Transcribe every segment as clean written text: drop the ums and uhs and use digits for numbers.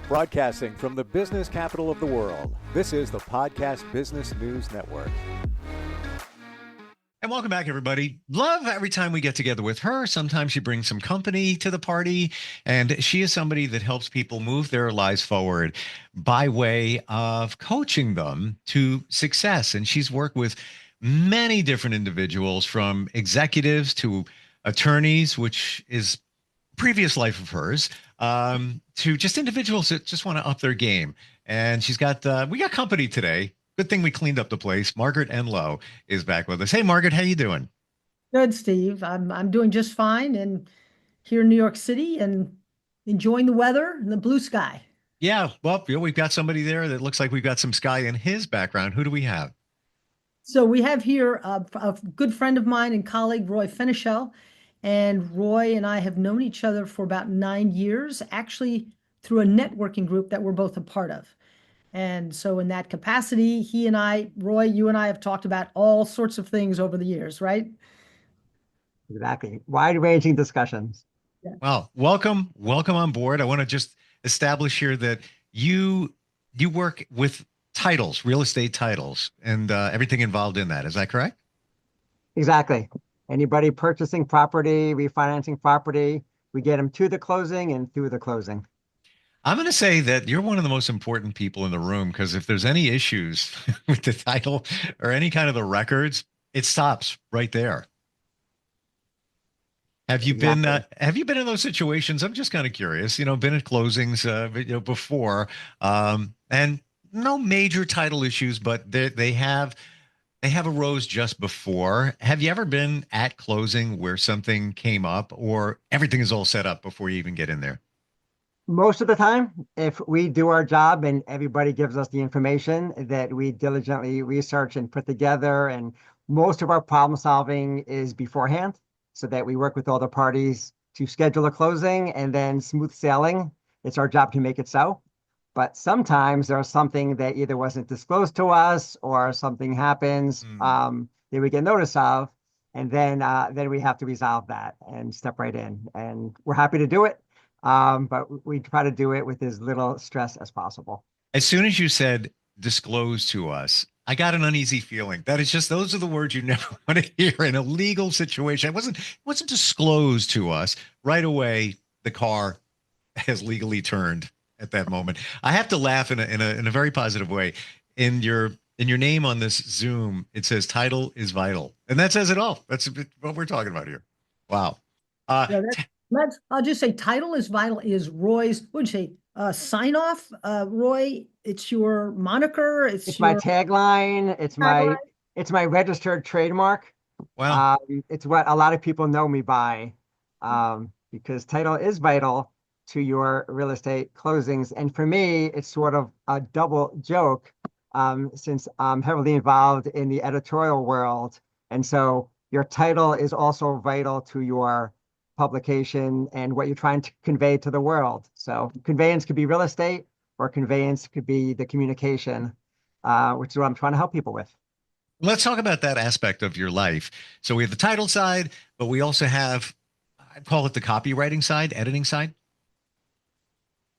Broadcasting from the business capital of the world, this is the Podcast Business News Network. And welcome back, everybody. Love every time we get together with her. Sometimes she brings some company to the party, and she is somebody that helps people move their lives forward by way of coaching them to success. And she's worked with many different individuals, from executives to attorneys, which is previous life of hers, to just individuals that just want to up their game. And we got company today. Good thing we cleaned up the place. Margaret Enloe is back with us. Hey, Margaret, how you doing? Good, Steve. I'm doing just fine, and here in New York City, and enjoying the weather and the blue sky. Yeah, well, we've got somebody there that looks like we've got some sky in his background. Who do we have? So we have here a good friend of mine and colleague, Roy Fenichel, and Roy and I have known each other for about 9 years, actually through a networking group that we're both a part of. And so in that capacity, Roy, you and I have talked about all sorts of things over the years, right? Exactly. Wide-ranging discussions. Yeah. Well, welcome on board. I want to just establish here that you work with titles, real estate titles, and everything involved in that. Is that correct? Exactly. Anybody purchasing property, refinancing property, we get them to the closing and through the closing. I'm going to say that you're one of the most important people in the room, because if there's any issues with the title or any kind of the records, it stops right there. Have you been in those situations? I'm just kind of curious, been at closings, before, and no major title issues, but they have arose just before. Have you ever been at closing where something came up, or everything is all set up before you even get in there? Most of the time, if we do our job and everybody gives us the information that we diligently research and put together, and most of our problem solving is beforehand, so that we work with all the parties to schedule a closing and then smooth sailing. It's our job to make it so. But sometimes there's something that either wasn't disclosed to us or something happens that we get notice of, and then we have to resolve that and step right in. And we're happy to do it. But we try to do it with as little stress as possible. As soon as you said disclose to us, I got an uneasy feeling. That is just, those are the words you never want to hear in a legal situation. It wasn't disclosed to us. Right away, the car has legally turned at that moment. I have to laugh in a very positive way. In your name on this Zoom, it says title is vital. And that says it all. That's what we're talking about here. Wow. Yeah, I'll just say title is vital is Roy's, what would you say, sign off? Roy, it's your moniker. It's my tagline. It's my registered trademark. Wow. It's what a lot of people know me by, because title is vital to your real estate closings. And for me, it's sort of a double joke, since I'm heavily involved in the editorial world. And so your title is also vital to your publication and what you're trying to convey to the world. So conveyance could be real estate, or conveyance could be the communication, which is what I'm trying to help people with. Let's talk about that aspect of your life. So we have the title side, but we also have, I call it the copywriting side, editing side.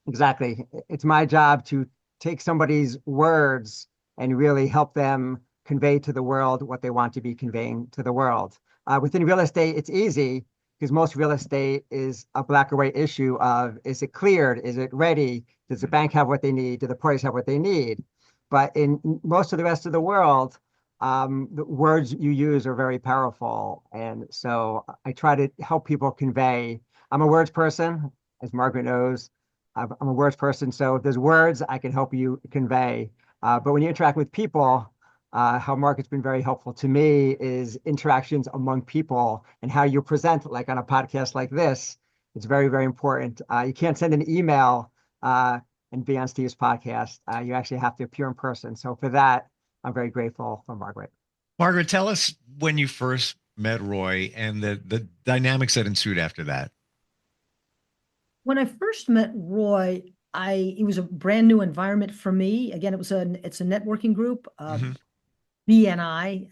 Exactly. It's my job to take somebody's words and really help them convey to the world what they want to be conveying to the world. Within real estate, it's easy, because most real estate is a black or white issue of, is it cleared? Is it ready? Does the bank have what they need? Do the parties have what they need? But in most of the rest of the world, the words you use are very powerful. And so I try to help people convey. I'm a words person, as Margaret knows. I'm a words person. So if there's words, I can help you convey. But when you interact with people, how Margaret's been very helpful to me is interactions among people, and how you present, like on a podcast like this. It's very, very important. You can't send an email and be on Steve's podcast. You actually have to appear in person. So for that, I'm very grateful for Margaret. Margaret, tell us when you first met Roy and the dynamics that ensued after that. When I first met Roy, it was a brand new environment for me. Again, it's a networking group. BNI.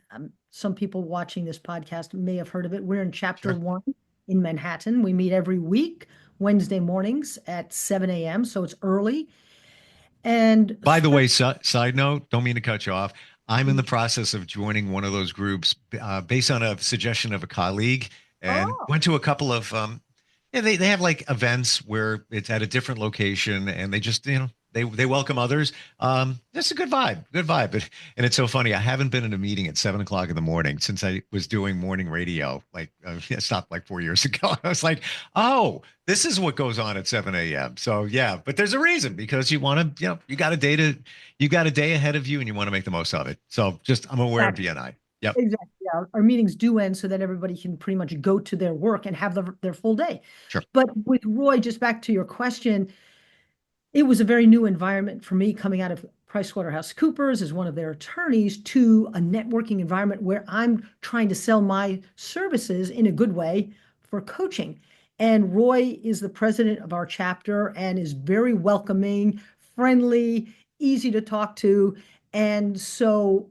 Some people watching this podcast may have heard of it. We're in Chapter 1 in Manhattan. We meet every week, Wednesday mornings at 7 a.m. So it's early. And By the way, side note, don't mean to cut you off. I'm in the process of joining one of those groups based on a suggestion of a colleague, and oh, went to a couple of yeah, they have like events where it's at a different location, and they just they welcome others. Just a good vibe. And it's so funny. I haven't been in a meeting at 7 o'clock in the morning since I was doing morning radio. Like it stopped like 4 years ago. I was like, oh, this is what goes on at 7 a.m. So yeah, but there's a reason, because you want to, you got a day ahead of you, and you want to make the most of it. So just I'm aware of exactly. BNI. Yep. Exactly. Yeah. Our meetings do end so that everybody can pretty much go to their work and have their full day. Sure. But with Roy, just back to your question, it was a very new environment for me coming out of PricewaterhouseCoopers as one of their attorneys to a networking environment where I'm trying to sell my services in a good way for coaching. And Roy is the president of our chapter and is very welcoming, friendly, easy to talk to. And so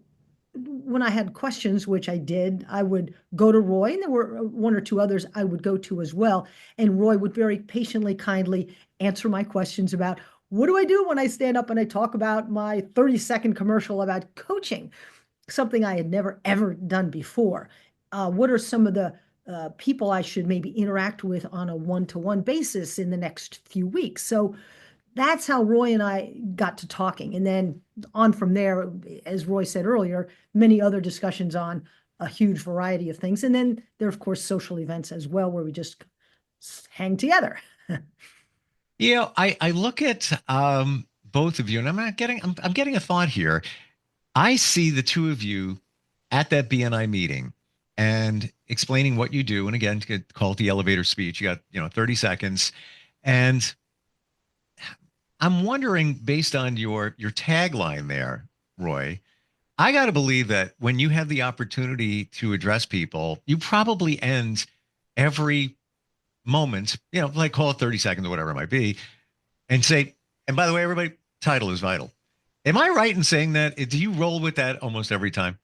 when I had questions, which I did, I would go to Roy, and there were one or two others I would go to as well. And Roy would very patiently, kindly answer my questions about what do I do when I stand up and I talk about my 30-second commercial about coaching, something I had never, ever done before. What are some of the people I should maybe interact with on a one-to-one basis in the next few weeks? So that's how Roy and I got to talking. And then on from there, as Roy said earlier, many other discussions on a huge variety of things. And then there are, of course, social events as well, where we just hang together. I look at both of you, and I'm getting a thought here. I see the two of you at that BNI meeting and explaining what you do. And again, to call it the elevator speech, you got 30 seconds. And I'm wondering, based on your tagline there, Roy, I got to believe that when you have the opportunity to address people, you probably end every moment, like call it 30 seconds or whatever it might be, and say, and by the way, everybody, title is vital. Am I right in saying that? Do you roll with that almost every time?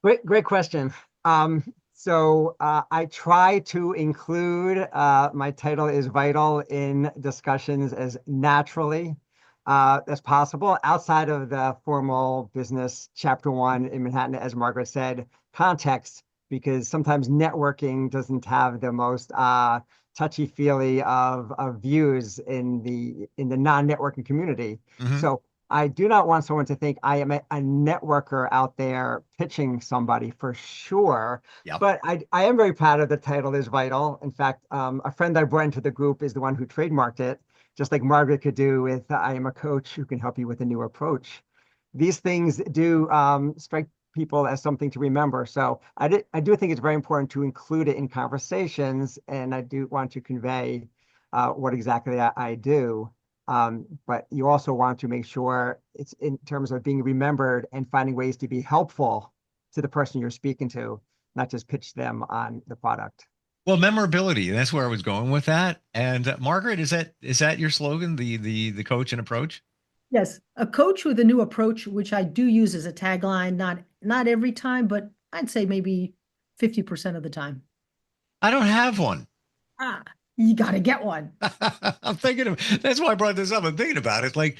Great question. So I try to include my title is vital in discussions as naturally as possible outside of the formal business chapter 1 in Manhattan, as Margaret said, context, because sometimes networking doesn't have the most touchy-feely of views in the non-networking community. Mm-hmm. So I do not want someone to think I am a networker out there pitching somebody, for sure. Yep. But I am very proud of the title is vital. In fact, a friend I brought into the group is the one who trademarked it, just like Margaret could do with I am a coach who can help you with a new approach. These things do strike people as something to remember. So I do think it's very important to include it in conversations, and I do want to convey what exactly I do. But you also want to make sure it's in terms of being remembered and finding ways to be helpful to the person you're speaking to, not just pitch them on the product. Well, memorability, that's where I was going with that. And Margaret, is that your slogan, the coach and approach? Yes, a coach with a new approach, which I do use as a tagline, not every time, but I'd say maybe 50% of the time. I don't have one. You got to get one. I'm thinking of, that's why I brought this up. I'm thinking about it. Like,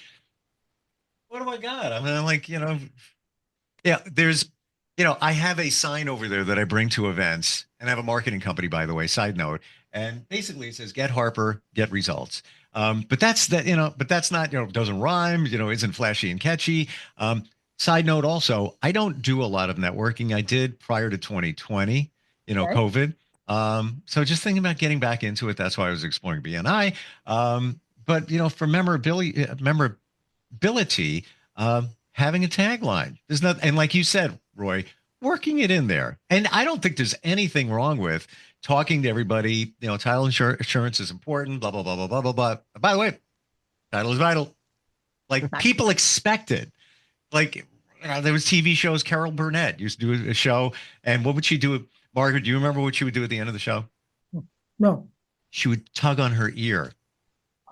what do I got? I mean, I'm like, there's, I have a sign over there that I bring to events, and I have a marketing company, by the way, side note. And basically it says, get Harper, get results. But that's not, doesn't rhyme, isn't flashy and catchy. Side note also, I don't do a lot of networking. I did prior to 2020, Okay. COVID. So just thinking about getting back into it. That's why I was exploring BNI. But for memorability, having a tagline, there's not, and like you said, Roy, working it in there. And I don't think there's anything wrong with talking to everybody. Title insurance is important, blah, blah, blah, blah, blah, blah, blah. By the way, title is vital. Like people expect it. Like, there was TV shows. Carol Burnett used to do a show. And what would she do? Margaret, do you remember what she would do at the end of the show? No. She would tug on her ear.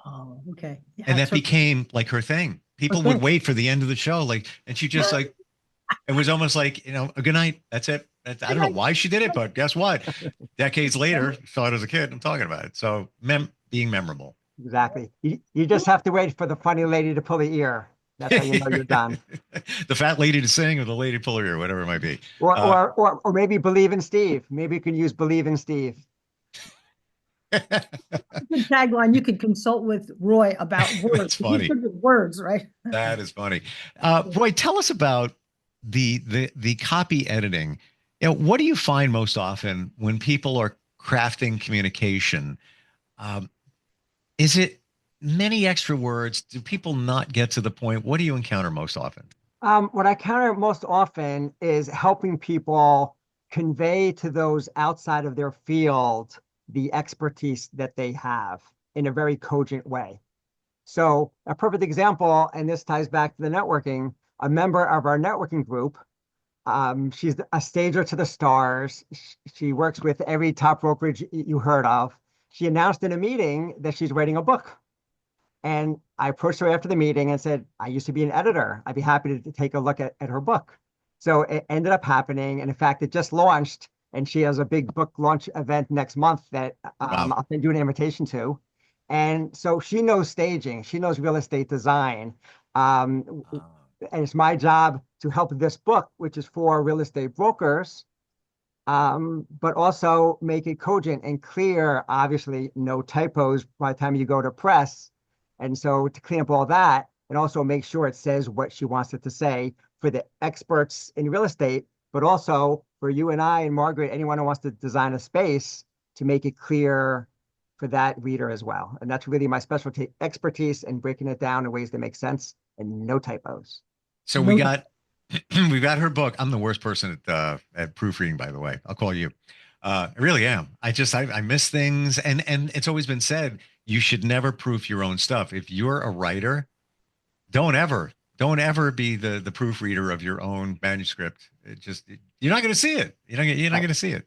Oh, okay. Yeah, And that became like her thing. People would wait for the end of the show. And she just it was almost like, a good night. That's it. I don't know why she did it, but guess what? Decades later, saw it as a kid. I'm talking about it. So being memorable. Exactly. You just have to wait for the funny lady to pull the ear. That's how you know you're done. The fat lady to sing or the lady puller ear, whatever it might be. Uh, Or maybe believe in Steve. Maybe you can use believe in Steve. Good tagline. You could consult with Roy about words. That's He's funny. good with words, right? That is funny. Roy, tell us about the copy editing. What do you find most often when people are crafting communication? Um, is it many extra words? Do people not get to the point? What do you encounter most often? What I counter most often is helping people convey to those outside of their field the expertise that they have in a very cogent way. So a perfect example, and this ties back to the networking, a member of our networking group, she's a stager to the stars. She works with every top brokerage you heard of. She announced in a meeting that she's writing a book. And I approached her after the meeting and said, I used to be an editor. I'd be happy to take a look at her book. So it ended up happening. And in fact, it just launched. And she has a big book launch event next month that Wow. I'll send you an invitation to. And so she knows staging, she knows real estate design. And it's my job to help this book, which is for real estate brokers, but also make it cogent and clear. Obviously, no typos by the time you go to press. And so to clean up all that and also make sure it says what she wants it to say for the experts in real estate, but also for you and I and Margaret, anyone who wants to design a space to make it clear for that reader as well. And that's really my specialty, expertise and breaking it down in ways that make sense and no typos. So we got we've got her book. I'm the worst person at proofreading, by the way. I'll call you. I really am. I miss things, and it's always been said you should never proof your own stuff. If you're a writer, don't ever be the proofreader of your own manuscript. You're not going to see it. You're not going to see it.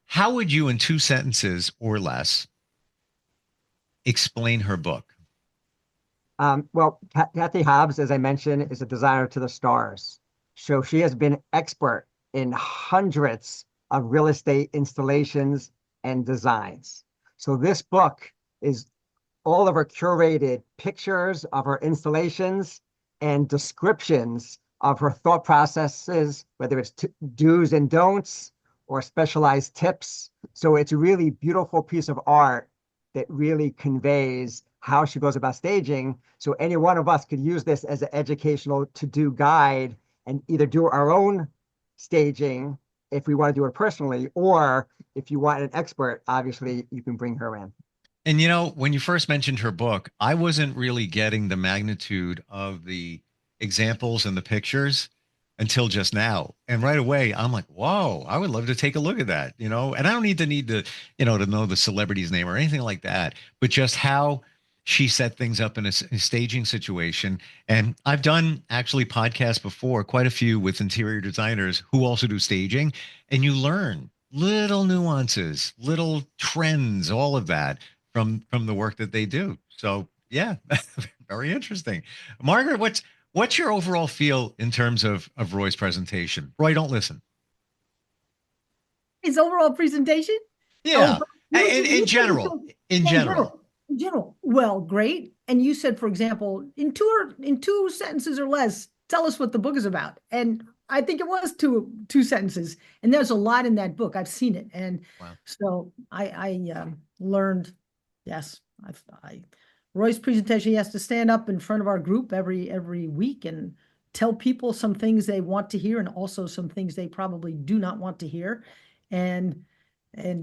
How would you, in 2 sentences or less, explain her book? Well, Kathy Hobbs, as I mentioned, is a designer to the stars. So she has been expert in hundreds of real estate installations and designs. So this book is all of her curated pictures of her installations and descriptions of her thought processes, whether it's do's and don'ts or specialized tips. So it's a really beautiful piece of art that really conveys how she goes about staging. So any one of us could use this as an educational to-do guide and either do our own staging if we want to do it personally, or if you want an expert, obviously you can bring her in. And when you first mentioned her book, I wasn't really getting the magnitude of the examples and the pictures until just now. And right away, I'm like, whoa, I would love to take a look at that, and I don't need to know the celebrity's name or anything like that, but just how she set things up in a staging situation. And I've done actually podcasts before, quite a few with interior designers who also do staging, and you learn little nuances, little trends, all of that from the work that they do. So yeah, very interesting. Margaret, what's your overall feel in terms of Roy's presentation? Roy, don't listen. His overall presentation? Yeah. Oh, In general. In general. In general. Well, great. And you said, for example, in two sentences or less, tell us what the book is about. And I think it was two sentences. And there's a lot in that book. I've seen it. And Wow. so I learned, yes, Roy's presentation, he has to stand up in front of our group every week and tell people some things they want to hear and also some things they probably do not want to hear. And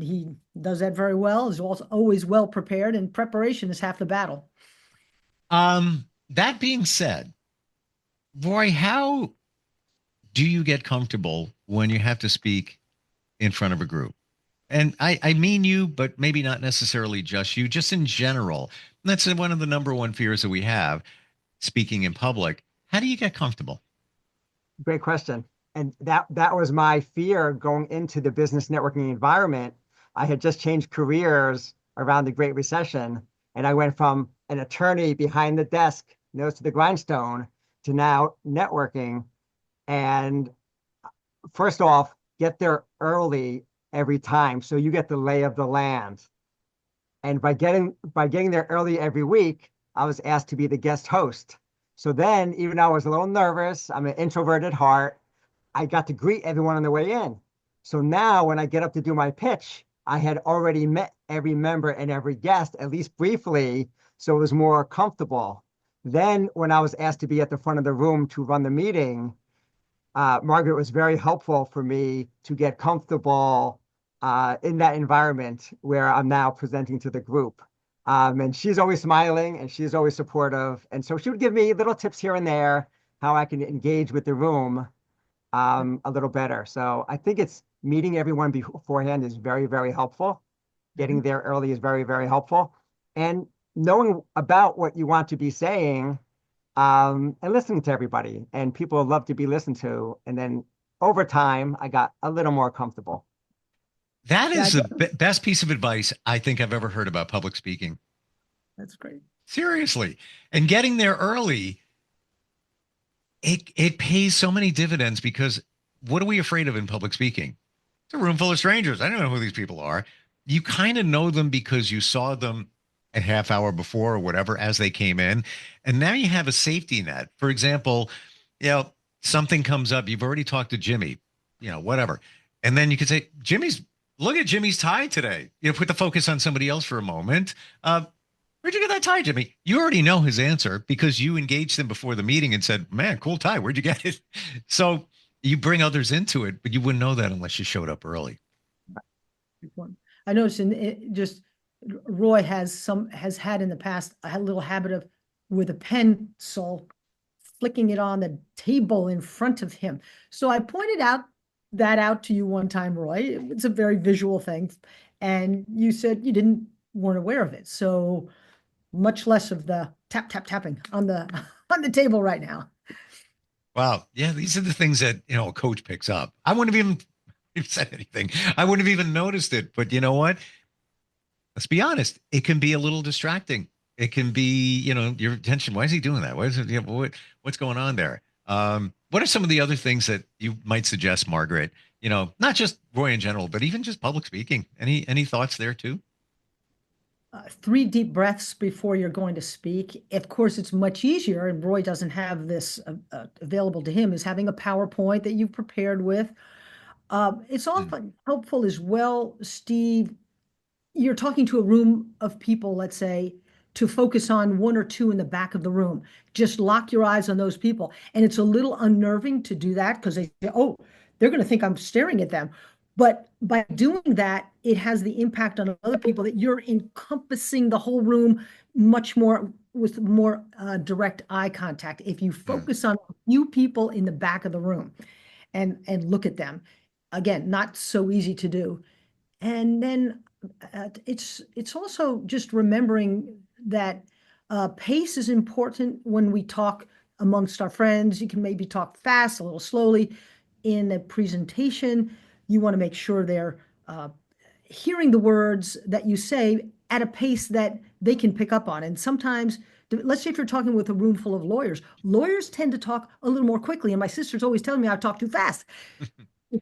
he does that very well. Is also always well prepared, and preparation is half the battle. That being said, Roy, how do you get comfortable when you have to speak in front of a group? And I mean you, but maybe not necessarily just you, just in general. And that's one of the number one fears that we have, speaking in public. How do you get comfortable? Great question. And that was my fear going into the business networking environment. I had just changed careers around the Great Recession, and I went from an attorney behind the desk, nose to the grindstone, to now networking. And first off, get there early every time so you get the lay of the land. And by getting there early every week, I was asked to be the guest host. So then, even though I was a little nervous, I'm an introvert at heart, I got to greet everyone on the way in. So now when I get up to do my pitch, I had already met every member and every guest, at least briefly, so it was more comfortable. Then when I was asked to be at the front of the room to run the meeting, Margaret was very helpful for me to get comfortable in that environment where I'm now presenting to the group. And she's always smiling and she's always supportive. And so she would give me little tips here and there how I can engage with the room a little better. So I think it's meeting everyone beforehand is very, very helpful. Getting there early is very, very helpful. And knowing about what you want to be saying and listening to everybody. And people love to be listened to. And then over time, I got a little more comfortable. That is the best piece of advice I think I've ever heard about public speaking. That's great. Seriously. And getting there early, it pays so many dividends, because what are we afraid of in public speaking? It's a room full of strangers. I don't know who these people are. You kind of know them because you saw them a half hour before or whatever as they came in. And now you have a safety net. For example, something comes up. You've already talked to Jimmy, whatever. And then you could say, look at Jimmy's tie today. Put the focus on somebody else for a moment. Where'd you get that tie, Jimmy? You already know his answer because you engaged him before the meeting and said, man, cool tie. Where'd you get it? So you bring others into it, but you wouldn't know that unless you showed up early. I noticed Roy has had in the past a little habit of, with a pencil, flicking it on the table in front of him. So I pointed out to you one time, Roy. It's a very visual thing, and you said you weren't aware of it. So much less of the tapping on the table right now. Wow. Yeah, these are the things that a coach picks up. I wouldn't have even said anything. I wouldn't have even noticed it. But you know what? Let's be honest. It can be a little distracting. It can be, your attention. Why is he doing that? What's going on there? What are some of the other things that you might suggest, Margaret? Not just Roy in general, but even just public speaking. Any thoughts there too? 3 deep breaths before you're going to speak. Of course, it's much easier, and Roy doesn't have this available to him, is having a PowerPoint that you've prepared with. It's often helpful as well, Steve. You're talking to a room of people, let's say, to focus on 1 or 2 in the back of the room. Just lock your eyes on those people. And it's a little unnerving to do that because they say, oh, they're going to think I'm staring at them. But by doing that, it has the impact on other people that you're encompassing the whole room much more with more direct eye contact. If you focus on a few people in the back of the room and look at them, again, not so easy to do. And then it's also just remembering that pace is important when we talk amongst our friends. You can maybe talk fast, a little slowly. In a presentation, you want to make sure they're hearing the words that you say at a pace that they can pick up on. And sometimes, let's say if you're talking with a room full of lawyers tend to talk a little more quickly. And my sister's always telling me I talk too fast.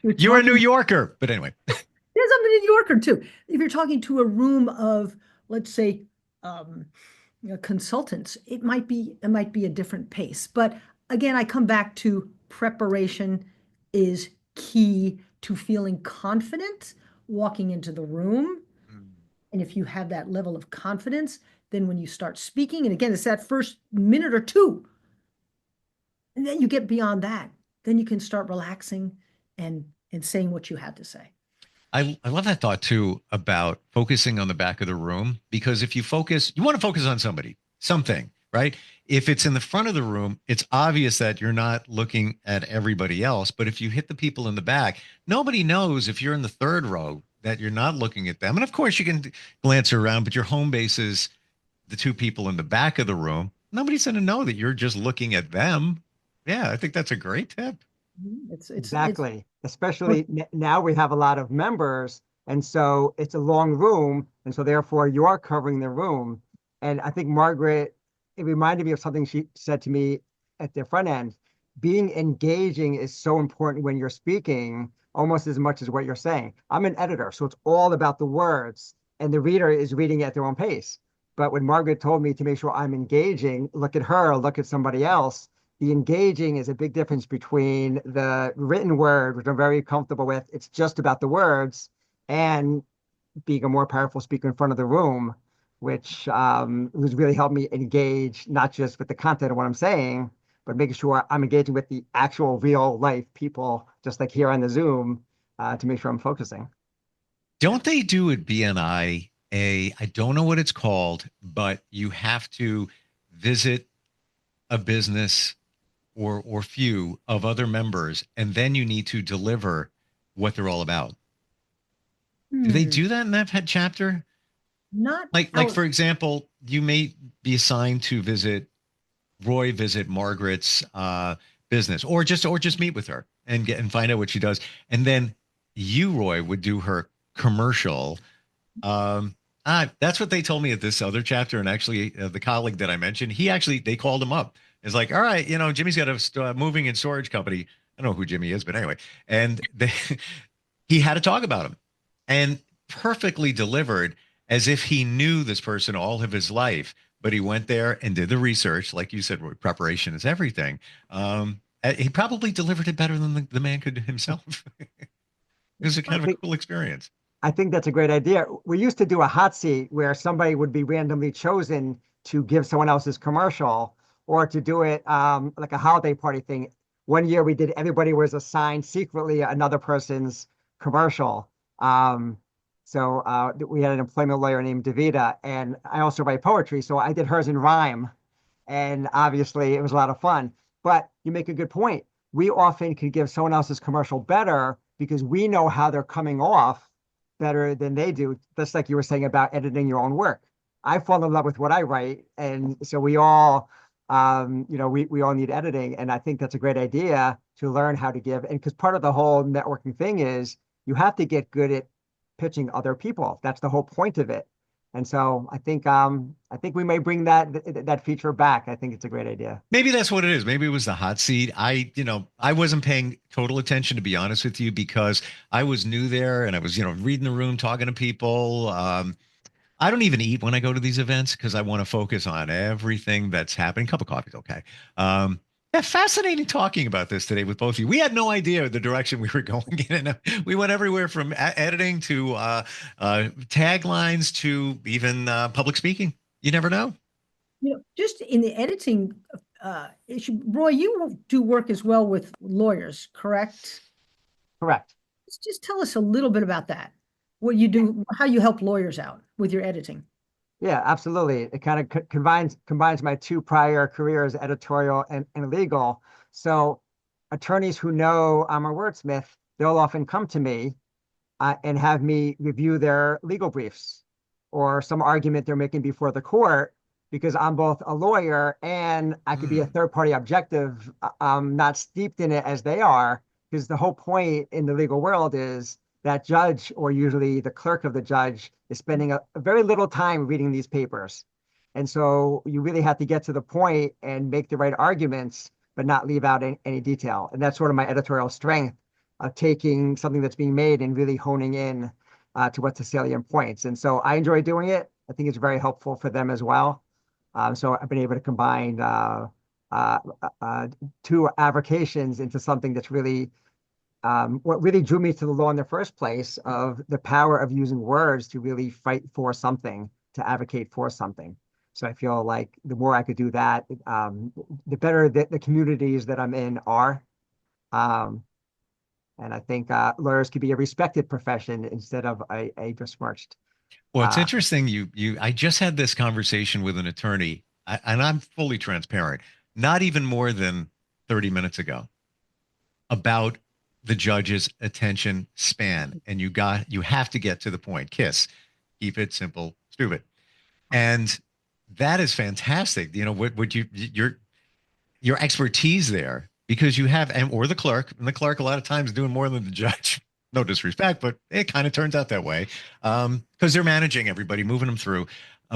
You're a New Yorker, but anyway. Yes, I'm a New Yorker too. If you're talking to a room of, let's say, consultants, it might be a different pace. But again, I come back to preparation is key to feeling confident walking into the room. And if you have that level of confidence, then when you start speaking, and again, it's that first minute or 2, and then you get beyond that, then you can start relaxing and saying what you had to say. I love that thought too about focusing on the back of the room, because if you want to focus on something, right? If it's in the front of the room, it's obvious that you're not looking at everybody else. But if you hit the people in the back, nobody knows if you're in the 3rd row that you're not looking at them. And of course you can glance around, but your home base is the 2 people in the back of the room. Nobody's going to know that you're just looking at them. Yeah, I think that's a great tip. Exactly. Especially now we have a lot of members, and so it's a long room, and so therefore you are covering the room. And I think Margaret, it reminded me of something she said to me at the front end. Being engaging is so important when you're speaking, almost as much as what you're saying. I'm an editor, so it's all about the words. and the reader is reading at their own pace. But when Margaret told me to make sure I'm engaging, look at her, look at somebody else, the engaging is a big difference between the written word, which I'm very comfortable with. It's just about the words, and being a more powerful speaker in front of the room, which has really helped me engage, not just with the content of what I'm saying, but making sure I'm engaging with the actual real life people, just like here on the Zoom, to make sure I'm focusing. Don't they do at BNI I don't know what it's called, but you have to visit a business or few of other members, and then you need to deliver what they're all about. Do they do that in that chapter? Not Like for example, you may be assigned to visit Margaret's business, or just meet with her and find out what she does, and then you, Roy, would do her commercial. That's what they told me at this other chapter, and actually, the colleague that I mentioned, they called him up. It's like, all right, Jimmy's got a moving and storage company. I don't know who Jimmy is, but anyway, and he had to talk about him, and perfectly delivered as if he knew this person all of his life. But he went there and did the research, like you said, preparation is everything. He probably delivered it better than the man could himself. It was a kind of a cool experience. I think that's a great idea. We used to do a hot seat where somebody would be randomly chosen to give someone else's commercial, or to do it like a holiday party thing. One year we did, everybody was assigned secretly another person's commercial. So we had an employment lawyer named Davida, and I also write poetry. So I did hers in rhyme. And obviously it was a lot of fun. But you make a good point. We often can give someone else's commercial better because we know how they're coming off better than they do. Just like you were saying about editing your own work. I fall in love with what I write. And so we all, we all need editing. And I think that's a great idea to learn how to give. And because part of the whole networking thing is you have to get good at pitching other people. That's the whole point of it. And so I think we may bring that feature back. I think it's a great idea. Maybe that's what it is. Maybe it was the hot seat. I wasn't paying total attention, to be honest with you, because I was new there and I was, reading the room, talking to people. I don't even eat when I go to these events because I want to focus on everything that's happening. Cup of coffee is okay. Yeah, fascinating talking about this today with both of you. We had no idea the direction we were going in. We went everywhere from editing to taglines to even public speaking. You never know. Just in the editing issue, Roy, you do work as well with lawyers, correct? Correct. Just tell us a little bit about that. What you do, how you help lawyers out with your editing. Yeah, absolutely. It kind of combines my two prior careers, editorial and legal. So attorneys who know I'm a wordsmith, they'll often come to me and have me review their legal briefs or some argument they're making before the court, because I'm both a lawyer and I could be a third-party objective. I'm not steeped in it as they are, because the whole point in the legal world is that judge, or usually the clerk of the judge, is spending a very little time reading these papers. And so you really have to get to the point and make the right arguments, but not leave out any detail. And that's sort of my editorial strength, of taking something that's being made and really honing in to what's the salient points. And so I enjoy doing it. I think it's very helpful for them as well. So I've been able to combine two avocations into something that's really what really drew me to the law in the first place, of the power of using words to really fight for something, to advocate for something. So I feel like the more I could do that, the better the communities that I'm in are. And I think lawyers could be a respected profession instead of a besmirched. Well, it's interesting. I just had this conversation with an attorney, and I'm fully transparent, not even more than 30 minutes ago, about the judge's attention span. And you have to get to the point. KISS, keep it simple, stupid. And that is fantastic. What your expertise there, because you have, or the clerk, and the clerk a lot of times doing more than the judge. No disrespect, but it kind of turns out that way, because they're managing everybody, moving them through.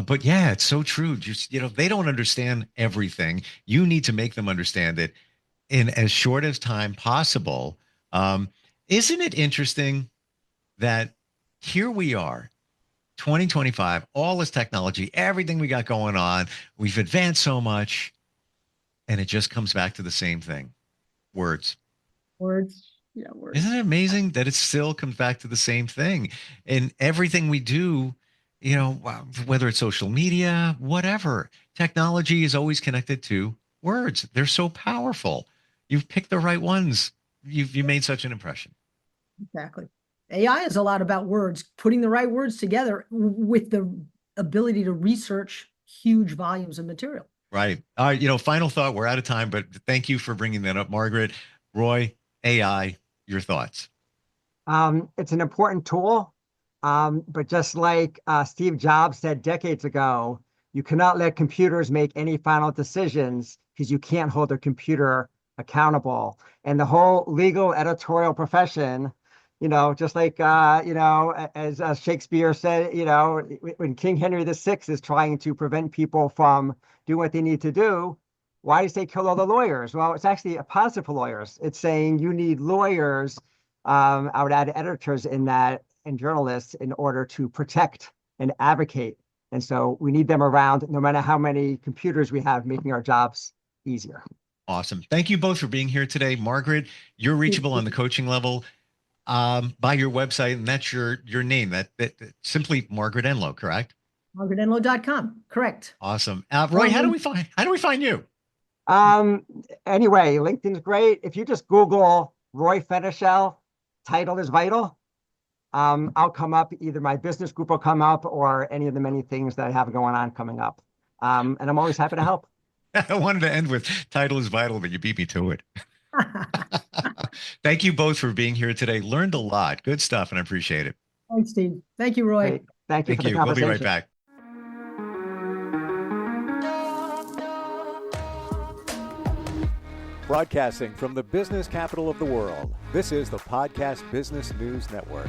But yeah, it's so true. Just, they don't understand everything. You need to make them understand it in as short as time possible. Isn't it interesting that here we are 2025, all this technology, everything we got going on, we've advanced so much, and it just comes back to the same thing. Words. Words. Yeah, words. Isn't it amazing that it still comes back to the same thing? And everything we do, whether it's social media, whatever, technology is always connected to words. They're so powerful. You've picked the right ones. You made such an impression. Exactly. AI is a lot about words, putting the right words together with the ability to research huge volumes of material. Right. All right. Final thought. We're out of time, but thank you for bringing that up, Margaret. Roy, AI, your thoughts. It's an important tool, but just like Steve Jobs said decades ago, you cannot let computers make any final decisions because you can't hold a computer accountable. And the whole legal editorial profession, just like, as Shakespeare said, when King Henry VI is trying to prevent people from doing what they need to do, why do you say kill all the lawyers? Well, it's actually a positive for lawyers. It's saying you need lawyers. I would add editors in that and journalists in order to protect and advocate. And so we need them around no matter how many computers we have making our jobs easier. Awesome. Thank you both for being here today. Margaret, you're reachable on the coaching level by your website, and that's your name. That simply Margaret Enloe, correct? MargaretEnloe.com. Correct. Awesome. Roy, how do we find you? Anyway, LinkedIn's great. If you just Google Roy Fenichel, title is vital. I'll come up, either my business group will come up or any of the many things that I have going on coming up. And I'm always happy to help. I wanted to end with title is vital, but you beat me to it. Thank you both for being here today. Learned a lot. Good stuff, and I appreciate it. Thanks, Steve. Thank you, Roy. Great. Thank you for the We'll be conversation. right back. Broadcasting from the business capital of the world, this is the Podcast Business News Network.